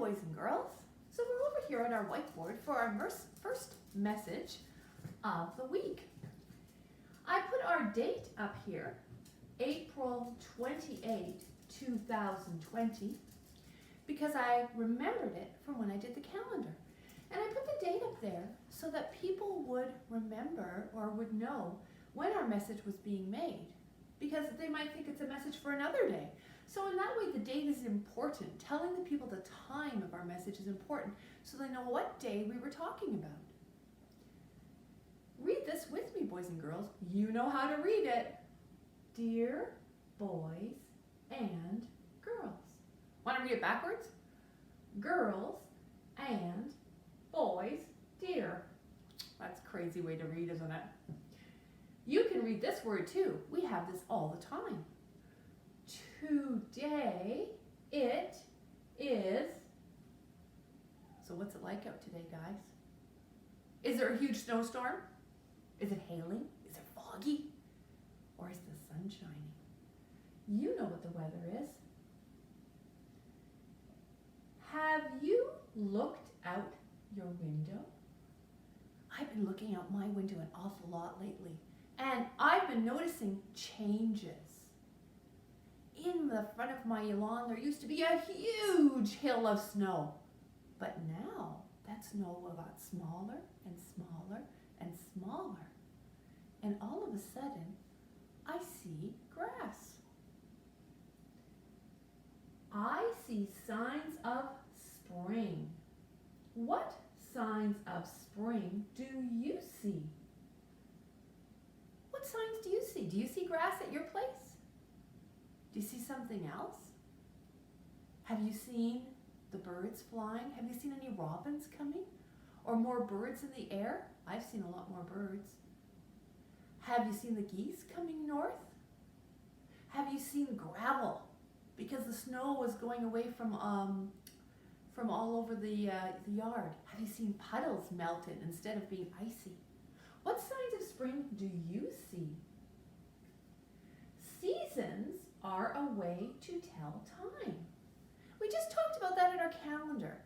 boys and girls. So we're over here at our whiteboard for our first message of the week. I put our date up here, April 28, 2020, because I remembered it from when I did the calendar. And I put the date up there so that people would remember or would know when our message was being made, because they might think it's a message for another day. So in that way, the date is important. Telling the people the time of our message is important so they know what day we were talking about. Read this with me, boys and girls. You know how to read it. Dear boys and girls. Want to read it backwards? Girls and boys, dear. That's a crazy way to read, isn't it? You can read this word too. We have this all the time. Today it is. So what's it like out today, guys? Is there a huge snowstorm? Is it hailing? Is it foggy? Or is the sun shining? You know what the weather is. Have you looked out your window? I've been looking out my window an awful lot lately, and I've been noticing changes. In the front of my lawn, there used to be a huge hill of snow, but now that snow got smaller and smaller and smaller, and all of a sudden, I see grass. I see signs of spring. What signs of spring do you see? What signs do you see? Do you see grass at your place? Do you see something else? Have you seen the birds flying? Have you seen any robins coming? Or more birds in the air? I've seen a lot more birds. Have you seen the geese coming north? Have you seen gravel? Because the snow was going away from all over the yard. Have you seen puddles melted instead of being icy? What signs of spring do you see? Seasons are a way to tell time. We just talked about that in our calendar,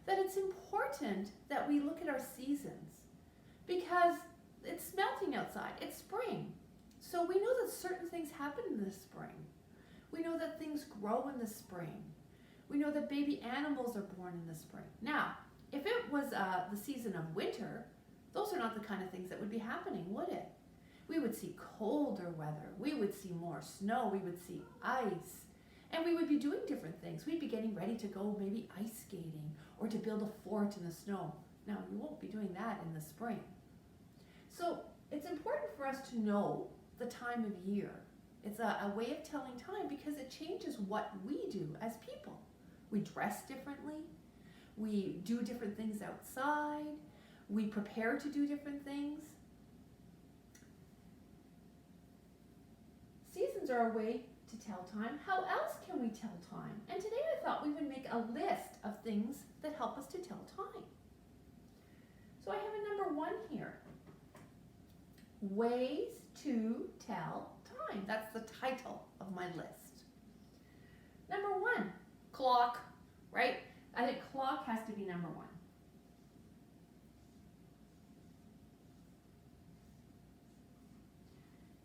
that it's important that we look at our seasons because it's melting outside. It's spring. So we know that certain things happen in the spring. We know that things grow in the spring. We know that baby animals are born in the spring. Now, if it was the season of winter, those are not the kind of things that would be happening, would it? We would see colder weather. We would see more snow. We would see ice. And we would be doing different things. We'd be getting ready to go maybe ice skating or to build a fort in the snow. Now, we won't be doing that in the spring. So it's important for us to know the time of year. It's a way of telling time because it changes what we do as people. We dress differently. We do different things outside. We prepare to do different things. Seasons are a way to tell time. How else can we tell time? And today I thought we would make a list of things that help us to tell time. So I have a number 1 here. Ways to tell time. That's the title of my list. Number 1, clock, right? I think clock has to be number 1.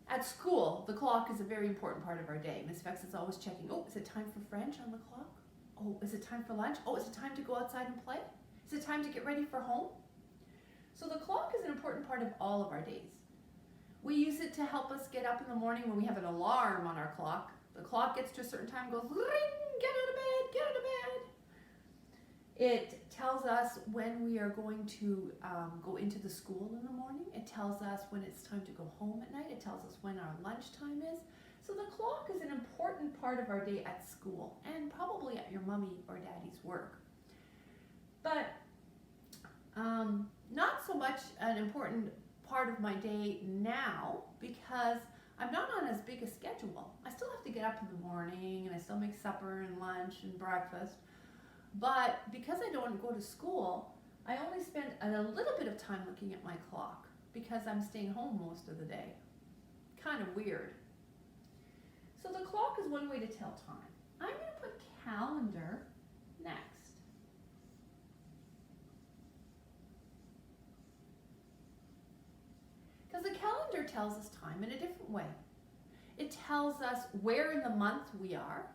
At school, the clock is a very important part of our day. Ms. Vex is always checking, oh, is it time for French on the clock? Oh, is it time for lunch? Oh, is it time to go outside and play? Is it time to get ready for home? So the clock is an important part of all of our days. We use it to help us get up in the morning when we have an alarm on our clock. The clock gets to a certain time, goes, ring, get out of bed, get out of bed. It tells us when we are going to go into the school in the morning. It tells us when it's time to go home at night. It tells us when our lunchtime is. So the clock is an important part of our day at school and probably at your mommy or daddy's work. But not so much an important part of my day now because I'm not on as big a schedule. I still have to get up in the morning and I still make supper and lunch and breakfast. But because I don't go to school, I only spend a little bit of time looking at my clock because I'm staying home most of the day. Kind of weird. So the clock is one way to tell time. I'm going to put calendar next. calendar tells us time in a different way. It tells us where in the month we are.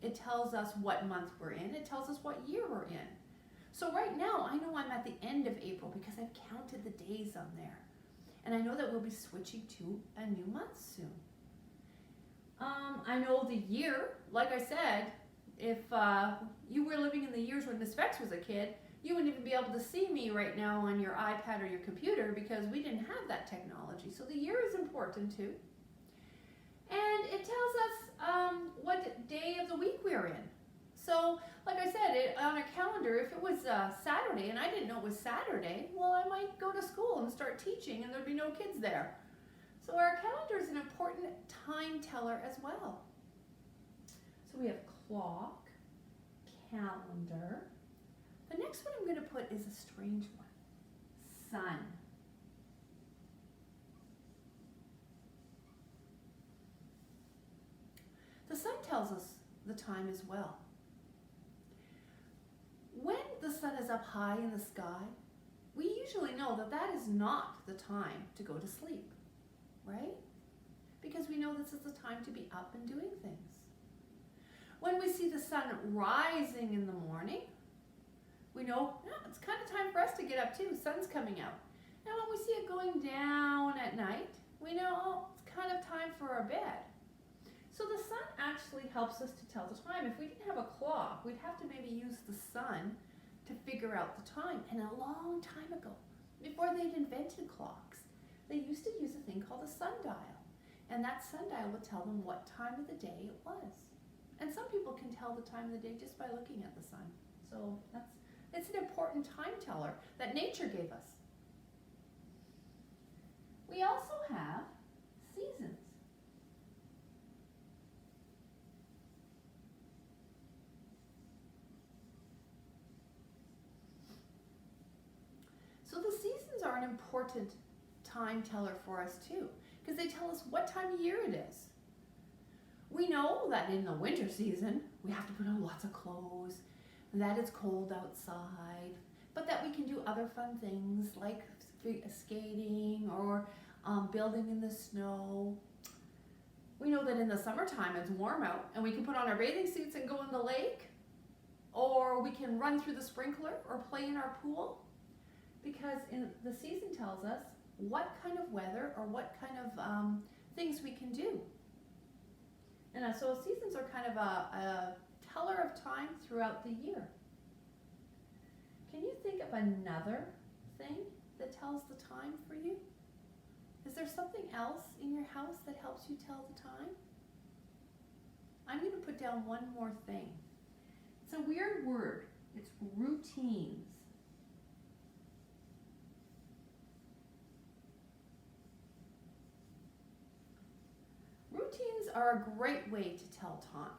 It tells us what month we're in. It tells us what year we're in. So right now, I know I'm at the end of April because I've counted the days on there. And I know that we'll be switching to a new month soon. I know the year, like I said, if you were living in the years when Miss Vex was a kid, you wouldn't even be able to see me right now on your iPad or your computer because we didn't have that technology. So the year is important too. And it tells us what day of the week we're in. So, like I said, on a calendar, if it was Saturday and I didn't know it was Saturday, well, I might go to school and start teaching and there'd be no kids there. So our calendar is an important time teller as well. So we have clock, calendar. The next one I'm going to put is a strange one, sun. The sun tells us the time as well. When the sun is up high in the sky, we usually know that that is not the time to go to sleep, right? Because we know this is the time to be up and doing things. When we see the sun rising in the morning, we know it's kind of time for us to get up too. Sun's coming out. Now when we see it going down at night, we know it's kind of time for our bed. So the sun actually helps us to tell the time. If we didn't have a clock, we'd have to maybe use the sun to figure out the time. And a long time ago, before they'd invented clocks, they used to use a thing called a sundial. And that sundial would tell them what time of the day it was. And some people can tell the time of the day just by looking at the sun. So it's an important time teller that nature gave us. We also have seasons. So the seasons are an important time teller for us too, because they tell us what time of year it is. We know that in the winter season, we have to put on lots of clothes, and that it's cold outside, but that we can do other fun things like skating or building in the snow. We know that in the summertime it's warm out, and we can put on our bathing suits and go in the lake, or we can run through the sprinkler or play in our pool. Because the season tells us what kind of weather or what kind of things we can do. And so seasons are kind of a teller of time throughout the year. Can you think of another thing that tells the time for you? Is there something else in your house that helps you tell the time? I'm going to put down one more thing. It's a weird word. It's routines. Routines are a great way to tell time.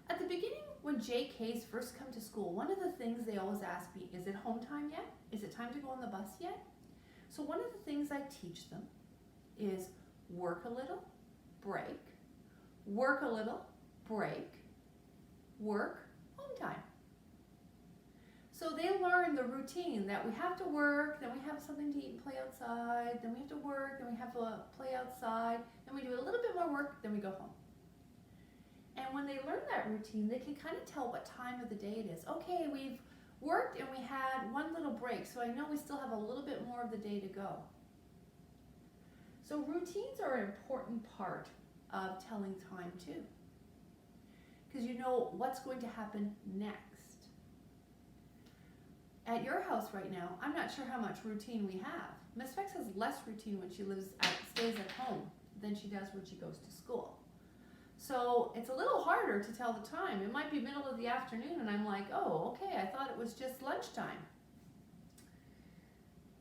At the beginning, when JKs first come to school, one of the things they always ask me, is it home time yet? Is it time to go on the bus yet? So one of the things I teach them is work a little, break, work a little, break, work, home time. So they learn the routine that we have to work, then we have something to eat and play outside, then we have to work, then we have to play outside, then we do a little bit more work, then we go home. And when they learn that routine, they can kind of tell what time of the day it is. Okay, we've worked and we had one little break, so I know we still have a little bit more of the day to go. So routines are an important part of telling time too, because you know what's going to happen next. At your house right now, I'm not sure how much routine we have. Miss Vex has less routine when she stays at home than she does when she goes to school. So it's a little harder to tell the time. It might be middle of the afternoon and I'm like, oh, okay, I thought it was just lunchtime.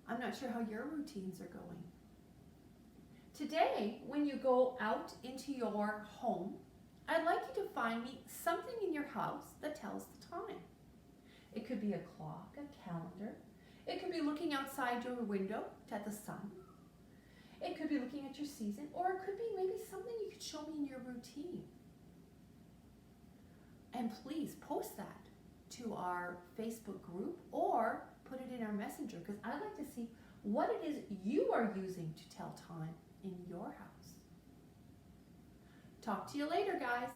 I'm not sure how your routines are going. Today, when you go out into your home, I'd like you to find me something in your house that tells the time. It could be a clock, a calendar. It could be looking outside your window at the sun. It could be looking at your season, or it could be maybe something you could show me in your routine. And please post that to our Facebook group or put it in our messenger, because I'd like to see what it is you are using to tell time in your house. Talk to you later, guys.